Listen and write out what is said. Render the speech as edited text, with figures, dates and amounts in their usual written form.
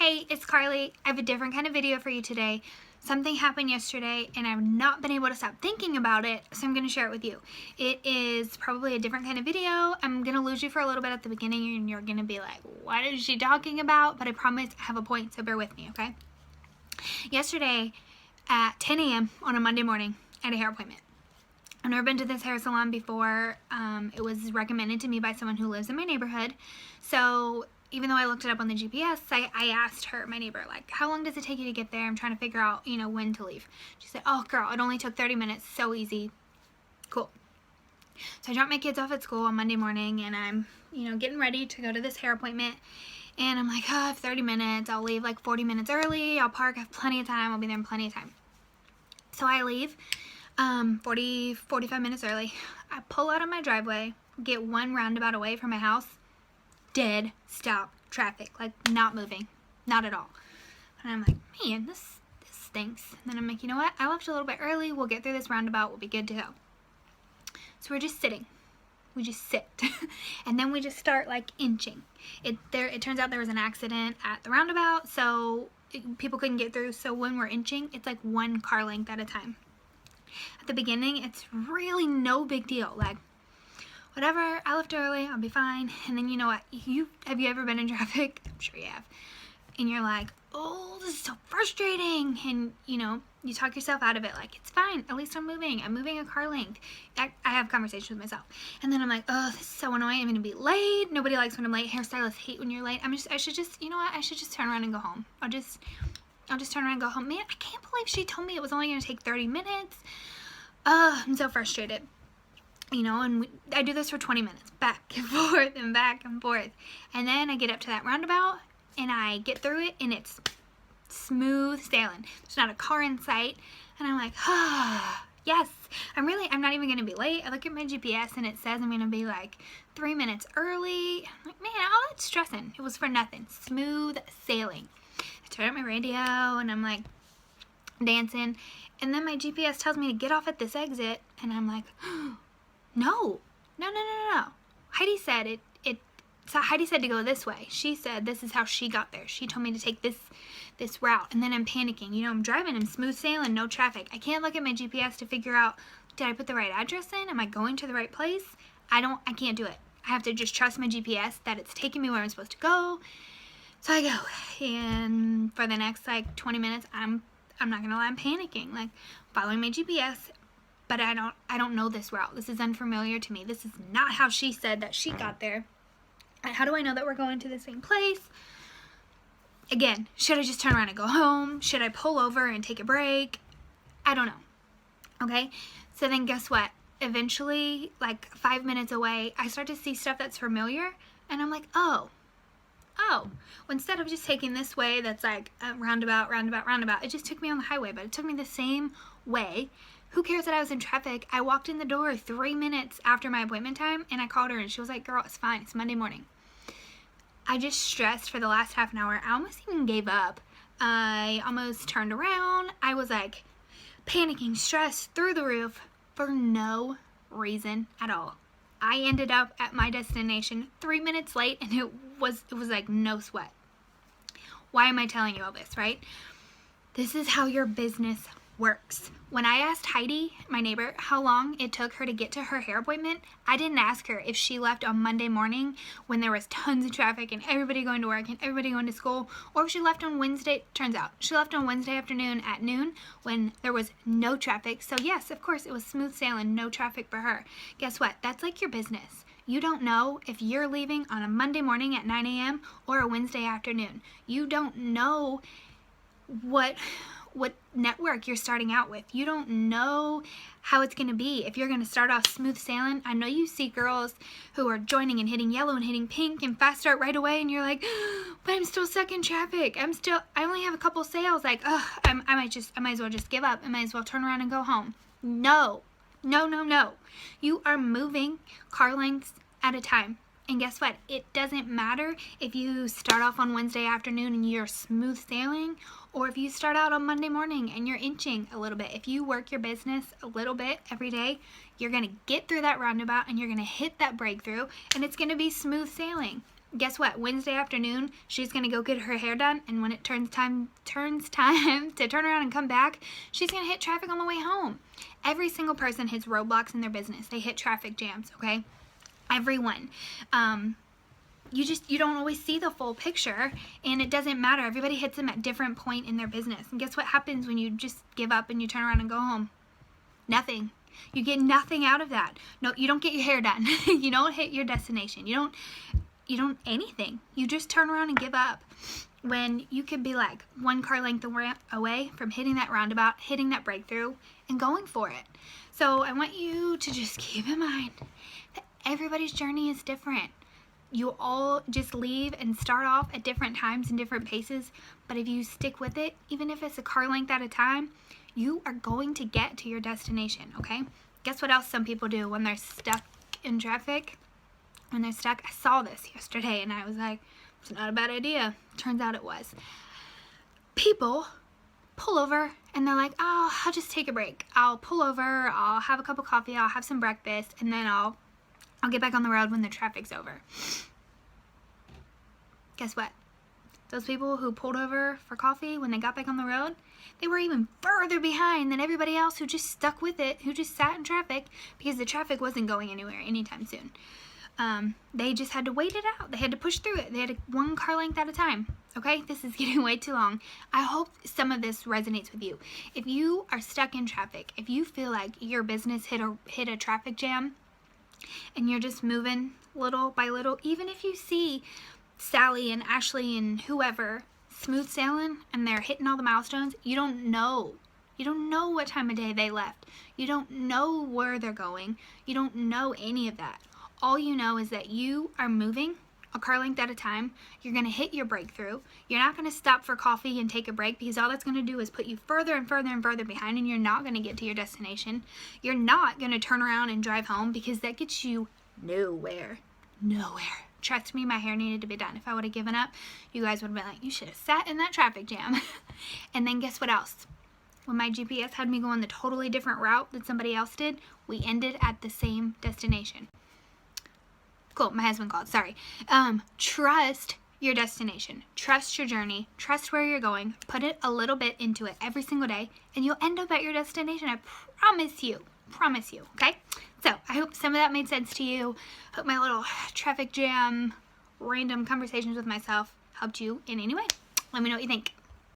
Hey, it's Carly. I have a different kind of video for you today. Something happened yesterday and I've not been able to stop thinking about it, so I'm going to share it with you. It is probably a different kind of video. I'm going to lose you for a little bit at the beginning and you're going to be like, what is she talking about? But I promise I have a point, so bear with me, okay? Yesterday at 10 a.m. on a Monday morning, I had a hair appointment. I've never been to this hair salon before. It was recommended to me by someone who lives in my neighborhood. So even though I looked it up on the GPS, I asked her, my neighbor, like, how long does it take you to get there? I'm trying to figure out, when to leave. She said, oh, girl, it only took 30 minutes. So easy. Cool. So I dropped my kids off at school on Monday morning, and I'm, getting ready to go to this hair appointment. And I'm like, I have 30 minutes. I'll leave like 40 minutes early. I'll park. I have plenty of time. I'll be there in plenty of time. So I leave 45 minutes early. I pull out of my driveway, get one roundabout away from my house. Dead stop traffic, like not moving, not at all. And I'm like, man, this stinks. And then I'm like, you know what? I left a little bit early. We'll get through this roundabout. We'll be good to go. So we're just sitting. We just sit. And then we just start like inching. It turns out there was an accident at the roundabout, so people couldn't get through. So when we're inching, it's like one car length at a time. At the beginning, it's really no big deal. Like, whatever, I left early, I'll be fine. And then you know what? Have you ever been in traffic? I'm sure you have. And you're like, oh, this is so frustrating. And you talk yourself out of it like, it's fine, at least I'm moving a car length. I have conversations with myself. And then I'm like, oh, this is so annoying, I'm gonna be late. Nobody likes when I'm late. Hairstylists hate when you're late. I should just turn around and go home. I'll just turn around and go home. Man, I can't believe she told me it was only gonna take 30 minutes. I'm so frustrated. And I do this for 20 minutes, back and forth and back and forth. And then I get up to that roundabout and I get through it and it's smooth sailing. There's not a car in sight. And I'm like, yes, I'm not even gonna be late. I look at my GPS and it says I'm gonna be like 3 minutes early. I'm like, man, all that stressing, it was for nothing. Smooth sailing. I turn up my radio and I'm like dancing. And then my GPS tells me to get off at this exit. And I'm like, No. Heidi said so Heidi said to go this way. She said this is how she got there. She told me to take this route. And then I'm panicking. I'm driving in smooth sailing, no traffic. I can't look at my GPS to figure out, did I put the right address in? Am I going to the right place? I can't do it. I have to just trust my GPS that it's taking me where I'm supposed to go. So I go. And for the next 20 minutes, I'm not gonna lie, I'm panicking. Like, following my GPS. But I don't know this route. This is unfamiliar to me. This is not how she said that she got there. And how do I know that we're going to the same place? Again, should I just turn around and go home? Should I pull over and take a break? I don't know. Okay? So then guess what? Eventually, 5 minutes away, I start to see stuff that's familiar. And I'm like, oh. Well, instead of just taking this way that's like a roundabout, it just took me on the highway. But it took me the same way. Who cares that I was in traffic? I walked in the door 3 minutes after my appointment time and I called her and she was like, girl, it's fine. It's Monday morning. I just stressed for the last half an hour. I almost even gave up. I almost turned around. I was like panicking, stressed through the roof for no reason at all. I ended up at my destination 3 minutes late and it was like no sweat. Why am I telling you all this, right? This is how your business works. When I asked Heidi, my neighbor, how long it took her to get to her hair appointment, I didn't ask her if she left on Monday morning when there was tons of traffic and everybody going to work and everybody going to school, or if she left on Wednesday. Turns out she left on Wednesday afternoon at noon when there was no traffic. So yes, of course, it was smooth sailing, no traffic for her. Guess what? That's like your business. You don't know if you're leaving on a Monday morning at 9 a.m. or a Wednesday afternoon. You don't know what network you're starting out with. You don't know how it's going to be. If you're going to start off smooth sailing, I know you see girls who are joining and hitting yellow and hitting pink and fast start right away and you're like, but I'm still stuck in traffic. I only have a couple sales. Like, I might as well just give up. I might as well turn around and go home. No. You are moving car lengths at a time. And guess what? It doesn't matter if you start off on Wednesday afternoon and you're smooth sailing, or if you start out on Monday morning and you're inching a little bit. If you work your business a little bit every day, you're going to get through that roundabout and you're going to hit that breakthrough and it's going to be smooth sailing. guess what? Wednesday afternoon, she's going to go get her hair done, and when it turns time to turn around and come back, she's going to hit traffic on the way home. Every single person hits roadblocks in their business. They hit traffic jams, okay? Everyone. You don't always see the full picture, and it doesn't matter. Everybody hits them at different point in their business. And guess what happens when you just give up and you turn around and go home? Nothing. You get nothing out of that. No, you don't get your hair done. You don't hit your destination. You don't anything. You just turn around and give up when you could be like one car length away from hitting that roundabout, hitting that breakthrough, and going for it. So I want you to just keep in mind that everybody's journey is different. You all just leave and start off at different times and different paces, but if you stick with it, even if it's a car length at a time, you are going to get to your destination, okay? Guess what else some people do when they're stuck in traffic? When they're stuck, I saw this yesterday and I was like, it's not a bad idea. Turns out it was. People pull over and they're like, oh, I'll just take a break. I'll pull over, I'll have a cup of coffee, I'll have some breakfast, and then I'll get back on the road when the traffic's over. Guess what? Those people who pulled over for coffee when they got back on the road, they were even further behind than everybody else who just stuck with it, who just sat in traffic because the traffic wasn't going anywhere anytime soon. They just had to wait it out. They had to push through it. They had one car length at a time. Okay, this is getting way too long. I hope some of this resonates with you. If you are stuck in traffic, if you feel like your business hit a traffic jam, and you're just moving little by little, even if you see Sally and Ashley and whoever smooth sailing and they're hitting all the milestones, you don't know. You don't know what time of day they left. You don't know where they're going. You don't know any of that. All you know is that you are moving a car length at a time. You're going to hit your breakthrough. You're not going to stop for coffee and take a break because all that's going to do is put you further and further and further behind, and you're not going to get to your destination. You're not going to turn around and drive home because that gets you nowhere. Nowhere. Trust me, my hair needed to be done. If I would have given up, you guys would have been like, you should have sat in that traffic jam. And then guess what else? When my GPS had me going the totally different route that somebody else did, we ended at the same destination. Cool, my husband called, sorry. Trust your destination. Trust your journey. Trust where you're going. Put it a little bit into it every single day, and you'll end up at your destination. I promise you. Promise you, okay? So, I hope some of that made sense to you. Hope my little traffic jam, random conversations with myself helped you in any way. Let me know what you think.